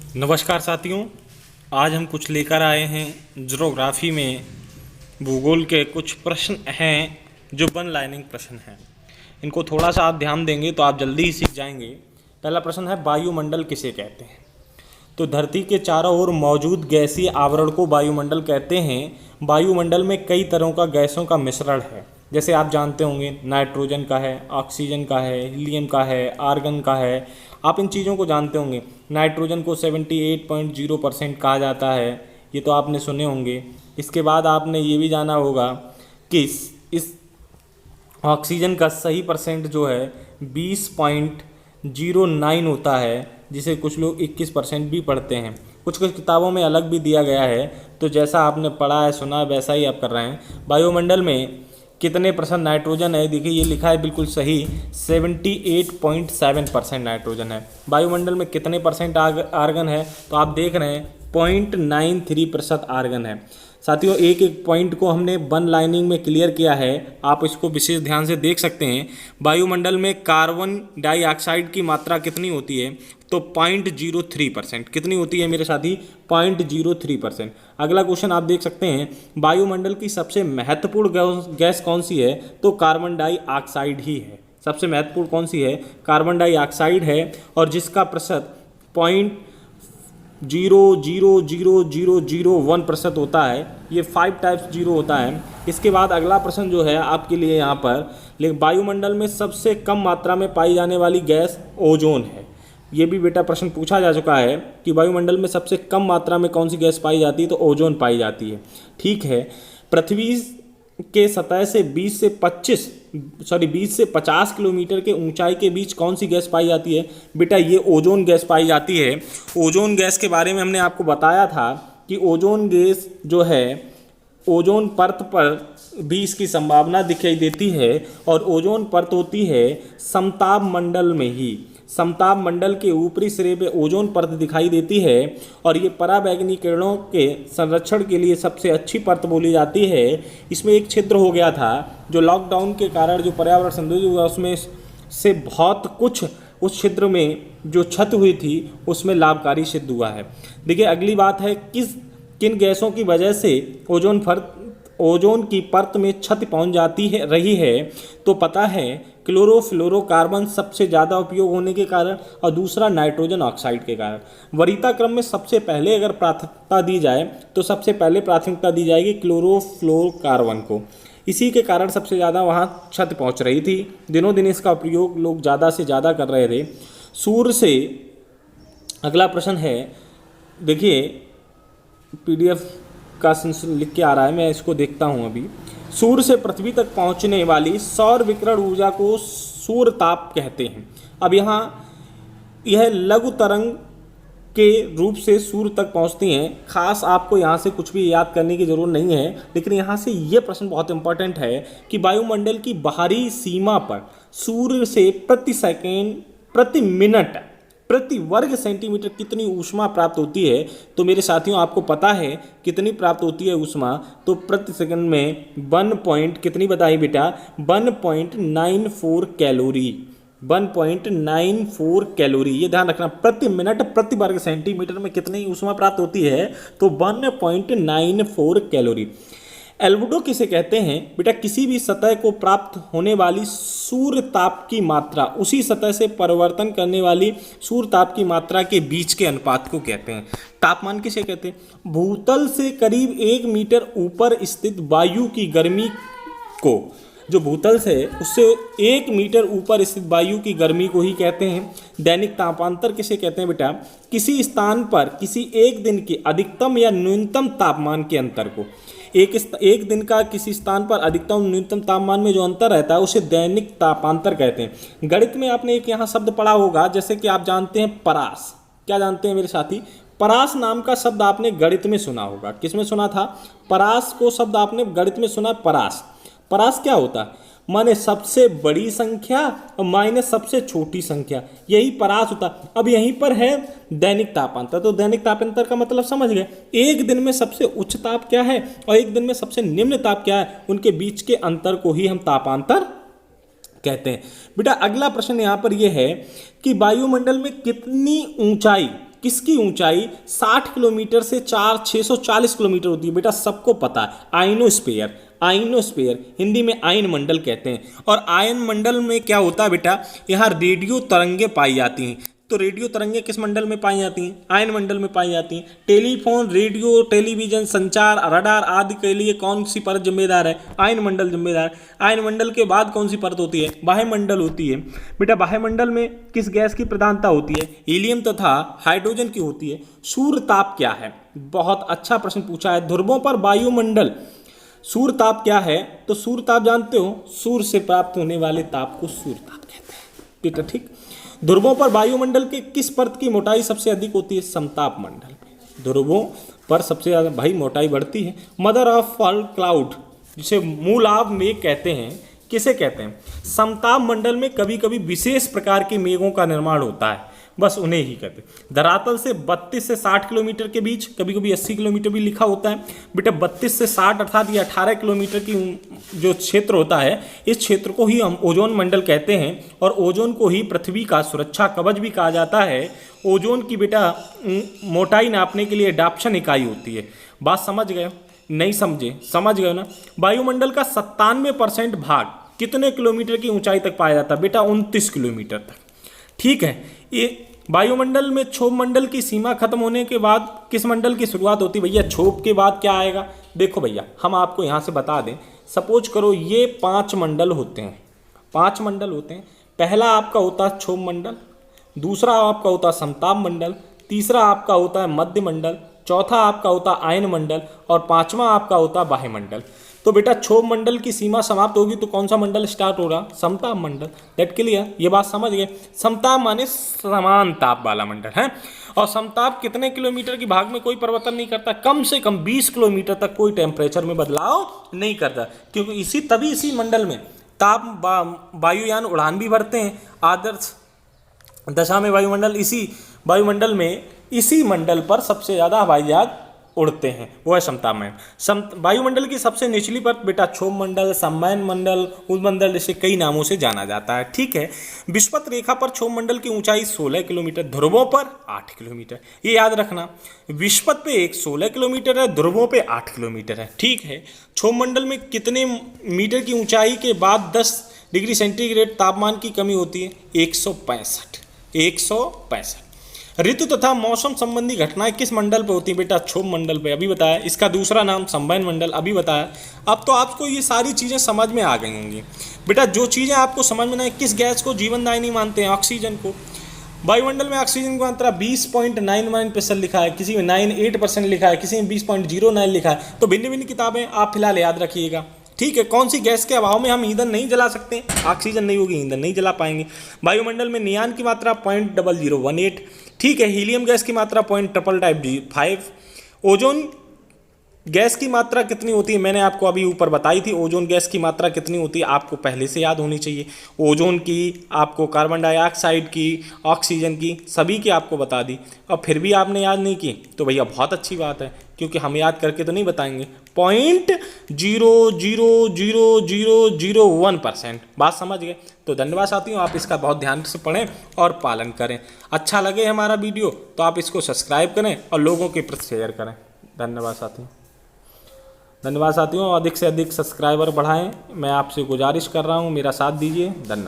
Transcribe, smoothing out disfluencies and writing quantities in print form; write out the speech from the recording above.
नमस्कार साथियों, आज हम कुछ लेकर आए हैं ज्योग्राफी में भूगोल के कुछ प्रश्न हैं जो वन लाइनिंग प्रश्न हैं। इनको थोड़ा सा आप ध्यान देंगे तो आप जल्दी ही सीख जाएंगे। पहला प्रश्न है, वायुमंडल किसे कहते हैं? तो धरती के चारों ओर मौजूद गैसीय आवरण को वायुमंडल कहते हैं। वायुमंडल में कई तरह का गैसों का मिश्रण है, जैसे आप जानते होंगे नाइट्रोजन का है, ऑक्सीजन का है, हीलियम का है, आर्गन का है। आप इन चीज़ों को जानते होंगे। नाइट्रोजन को 78.0% कहा जाता है, ये तो आपने सुने होंगे। इसके बाद आपने ये भी जाना होगा कि इस ऑक्सीजन का सही परसेंट जो है 20.09 होता है, जिसे कुछ लोग 21% भी पढ़ते हैं। कुछ कुछ किताबों में अलग भी दिया गया है, तो जैसा आपने पढ़ा है सुना है वैसा ही आप कर रहे हैं। वायुमंडल में कितने परसेंट नाइट्रोजन है? देखिए ये लिखा है बिल्कुल सही, 78.7% नाइट्रोजन है। वायुमंडल में कितने परसेंट आर्गन है? तो आप देख रहे हैं 0.93% आर्गन है। साथियों, एक एक पॉइंट को हमने वन लाइनिंग में क्लियर किया है, आप इसको विशेष ध्यान से देख सकते हैं। वायुमंडल में कार्बन डाइऑक्साइड की मात्रा कितनी होती है? तो 0.03%। कितनी होती है मेरे साथी? 0.03%। अगला क्वेश्चन आप देख सकते हैं, वायुमंडल की सबसे महत्वपूर्ण गैस कौन सी है? तो कार्बन डाइऑक्साइड ही है। सबसे महत्वपूर्ण कौन सी है? कार्बन डाइऑक्साइड है, और जिसका प्रतिशत 0.00001% होता है। ये 5 टाइप्स जीरो होता है। इसके बाद अगला प्रश्न जो है आपके लिए यहाँ पर, लेकिन वायुमंडल में सबसे कम मात्रा में पाई जाने वाली गैस ओजोन है। ये भी बेटा प्रश्न पूछा जा चुका है कि वायुमंडल में सबसे कम मात्रा में कौन सी गैस पाई जाती है? तो ओजोन पाई जाती है। ठीक है, पृथ्वी के सतह से 20 से 50 किलोमीटर के ऊंचाई के बीच कौन सी गैस पाई जाती है? बेटा ये ओजोन गैस पाई जाती है। ओजोन गैस के बारे में हमने आपको बताया था कि ओजोन गैस जो है ओजोन परत पर भी इसकी संभावना दिखाई देती है, और ओजोन परत होती है समताप मंडल में ही। समताप मंडल के ऊपरी सिरे पे ओजोन परत दिखाई देती है, और ये पराबैंगनी किरणों के संरक्षण के लिए सबसे अच्छी परत बोली जाती है। इसमें एक छिद्र हो गया था, जो लॉकडाउन के कारण जो पर्यावरण संदूषित हुआ उसमें से बहुत कुछ उस छिद्र में जो क्षति हुई थी उसमें लाभकारी सिद्ध हुआ है। देखिए अगली बात है, किन गैसों की वजह से ओजोन की परत में क्षति पहुंच रही है? तो पता है क्लोरोफ्लोरोकार्बन सबसे ज़्यादा उपयोग होने के कारण, और दूसरा नाइट्रोजन ऑक्साइड के कारण। वरीयता क्रम में सबसे पहले अगर प्राथमिकता दी जाए तो सबसे पहले प्राथमिकता दी जाएगी क्लोरोफ्लोरोकार्बन को। इसी के कारण सबसे ज़्यादा वहाँ क्षति पहुँच रही थी। दिनों दिन इसका उपयोग लोग ज़्यादा से ज़्यादा कर रहे थे। सूर्य से अगला प्रश्न है, देखिए पीडीएफ का लिख के आ रहा है, मैं इसको देखता हूँ अभी। सूर्य से पृथ्वी तक पहुँचने वाली सौर विकिरण ऊर्जा को सूर्य ताप कहते हैं। अब यहाँ यह लघु तरंग के रूप से सूर्य तक पहुँचती हैं। खास आपको यहाँ से कुछ भी याद करने की जरूरत नहीं है, लेकिन यहाँ से ये प्रश्न बहुत इंपॉर्टेंट है कि वायुमंडल की बाहरी सीमा पर सूर्य से प्रति सेकेंड, प्रति मिनट, प्रति वर्ग सेंटीमीटर कितनी ऊष्मा प्राप्त होती है? तो मेरे साथियों आपको पता है कितनी प्राप्त होती है ऊष्मा? तो प्रति सेकंड में 1 कितनी बताई बेटा? 1.94 कैलोरी। 1.94 कैलोरी, ये ध्यान रखना। प्रति मिनट प्रति वर्ग सेंटीमीटर में कितनी ऊष्मा प्राप्त होती है? तो 1.94 कैलोरी। एल्बेडो किसे कहते हैं? बेटा किसी भी सतह को प्राप्त होने वाली सूर्य ताप की मात्रा उसी सतह से परिवर्तन करने वाली सूर्य ताप की मात्रा के बीच के अनुपात को कहते हैं। तापमान किसे कहते हैं? भूतल से करीब 1 मीटर ऊपर स्थित वायु की गर्मी को, जो भूतल से उससे 1 मीटर ऊपर स्थित वायु की गर्मी को ही कहते हैं। दैनिक तापांतर किसे कहते हैं बेटा? किसी स्थान पर किसी एक दिन के अधिकतम या न्यूनतम तापमान के अंतर को। एक दिन का किसी स्थान पर अधिकतम न्यूनतम तापमान में जो अंतर रहता है उसे दैनिक तापांतर कहते हैं। गणित में आपने एक यहाँ शब्द पढ़ा होगा, जैसे कि आप जानते हैं परास। क्या जानते हैं मेरे साथी? परास नाम का शब्द आपने गणित में सुना होगा। किसमें सुना था? परास को शब्द आपने गणित में सुना। परास, परास क्या होता है? माने सबसे बड़ी संख्या और माइनस सबसे छोटी संख्या, यही परास होता। अब यहीं पर है दैनिक तापांतर। तो दैनिक तापांतर का मतलब समझ गए, एक दिन में सबसे उच्च ताप क्या है और एक दिन में सबसे निम्न ताप क्या है, उनके बीच के अंतर को ही हम तापांतर कहते हैं। बेटा अगला प्रश्न यहाँ पर यह है कि वायुमंडल में कितनी ऊंचाई किसकी ऊंचाई 60 किलोमीटर से 640 किलोमीटर होती है? बेटा सबको पता है, आइनोस्फीयर। आइनोस्फीयर हिंदी में आयन मंडल कहते हैं। और आयन मंडल में क्या होता है बेटा, यहाँ रेडियो तरंगें पाई जाती हैं। तो रेडियो तरंगें किस मंडल में पाई जाती हैं? आयन मंडल में पाई जाती हैं। टेलीफोन, रेडियो, टेलीविजन, संचार, रडार आदि के लिए कौन सी परत जिम्मेदार है? आयन मंडल जिम्मेदार है। आयन मंडल के बाद कौन सी परत होती है? वायुमंडल होती है। बेटा वायुमंडल में किस गैस की प्रधानता होती है? हीलियम तथा हाइड्रोजन की होती है। सूर्य ताप क्या है? बहुत अच्छा प्रश्न पूछा है। ध्रुवों पर वायुमंडल, सूर्य ताप क्या है? तो सूर्य ताप जानते हो, सूर्य से प्राप्त होने वाले ताप को सूर्य ताप कहते हैं बेटा, ठीक। ध्रुवों पर वायुमंडल के किस परत की मोटाई सबसे अधिक होती है? समताप मंडल पे। ध्रुवों पर सबसे ज्यादा भाई मोटाई बढ़ती है। मदर ऑफ ऑल क्लाउड, जिसे मूलाव मेघ कहते हैं, किसे कहते हैं? समताप मंडल में कभी कभी विशेष प्रकार के मेघों का निर्माण होता है, बस उन्हें ही कहते हैं। धरातल से 32 से 60 किलोमीटर के बीच, कभी कभी 80 किलोमीटर भी लिखा होता है। बेटा 32 से 60 अर्थात ये 18 किलोमीटर की जो क्षेत्र होता है, इस क्षेत्र को ही हम ओजोन मंडल कहते हैं। और ओजोन को ही पृथ्वी का सुरक्षा कवच भी कहा जाता है। ओजोन की बेटा मोटाई नापने के लिए डाप्शन इकाई होती है। बात समझ गए? नहीं समझे? समझ गए ना। वायुमंडल का 97% भाग कितने किलोमीटर की ऊंचाई तक पाया जाता है? बेटा 29 किलोमीटर तक, ठीक है। ये वायुमंडल में क्षोभ मंडल की सीमा खत्म होने के बाद किस मंडल की शुरुआत होती है? भैया क्षोभ के बाद क्या आएगा? देखो भैया हम आपको यहाँ से बता दें, सपोज करो ये 5 मंडल होते हैं, 5 मंडल होते हैं। पहला आपका होता है क्षोभ मंडल, दूसरा आपका होता है समताप मंडल, तीसरा आपका होता है मध्य मंडल, चौथा आपका होता है आयन मंडल और पांचवा आपका होता है वायुमंडल। तो बेटा क्षोभ मंडल की सीमा समाप्त होगी तो कौन सा मंडल स्टार्ट होगा? समताप मंडल। That clear? ये बात समझ गए? समताप माने समान ताप वाला मंडल है। और समताप कितने किलोमीटर की भाग में कोई परिवर्तन नहीं करता, कम से कम 20 किलोमीटर तक कोई टेम्परेचर में बदलाव नहीं करता, क्योंकि इसी मंडल में ताप वायुयान उड़ान भी भरते हैं। आदर्श दशा में वायुमंडल में इसी मंडल पर सबसे ज्यादा हवाई जहाज उड़ते हैं, वो है समताप मंडल। वायुमंडल की सबसे निचली परत बेटा क्षोभ मंडल, संवहन मंडल, उद्मंडल, जैसे कई नामों से जाना जाता है, ठीक है। विषुवत रेखा पर क्षोभ मंडल की ऊंचाई 16 किलोमीटर, ध्रुवों पर 8 किलोमीटर। ये याद रखना, विषुवत पे 116 किलोमीटर है, ध्रुवों पे 8 किलोमीटर है, ठीक है। क्षोभ मंडल में कितने मीटर की ऊंचाई के बाद 10 डिग्री सेंटीग्रेड तापमान की कमी होती है? 165। ऋतु तथा मौसम संबंधी घटनाएं किस मंडल पे होती हैं? बेटा क्षोभ मंडल पे, अभी बताया। इसका दूसरा नाम संवहन मंडल, अभी बताया। अब तो आपको ये सारी चीज़ें समझ में आ गई होंगी। बेटा जो चीज़ें आपको समझ में ना, किस गैस को जीवनदायिनी मानते हैं? ऑक्सीजन को। वायुमंडल में ऑक्सीजन की मात्रा 20.99% लिखा है, किसी में 98% लिखा है, किसी में 20.09 लिखा है। तो भिन्न भिन्न किताबें आप फिलहाल याद रखिएगा, ठीक है। कौन सी गैस के अभाव में हम ईंधन नहीं जला सकते? ऑक्सीजन नहीं होगी, ईंधन नहीं जला पाएंगे। वायुमंडल में नियान की मात्रा 0.0018, ठीक है। हीलियम गैस की मात्रा 0.555। ओजोन गैस की मात्रा कितनी होती है? मैंने आपको अभी ऊपर बताई थी। ओजोन गैस की मात्रा कितनी होती है आपको पहले से याद होनी चाहिए। ओजोन की, आपको कार्बन डाइऑक्साइड की, ऑक्सीजन की, सभी की आपको बता दी। और फिर भी आपने याद नहीं की तो भैया बहुत अच्छी बात है, क्योंकि हम याद करके तो नहीं बताएंगे। 0.00001%। बात समझ गए? तो धन्यवाद साथियों, आप इसका बहुत ध्यान से पढ़ें और पालन करें। अच्छा लगे हमारा वीडियो तो आप इसको सब्सक्राइब करें और लोगों के प्रति शेयर करें। धन्यवाद साथियों, अधिक से अधिक सब्सक्राइबर बढ़ाएं। मैं आपसे गुजारिश कर रहा हूं, मेरा साथ दीजिए। धन्यवाद।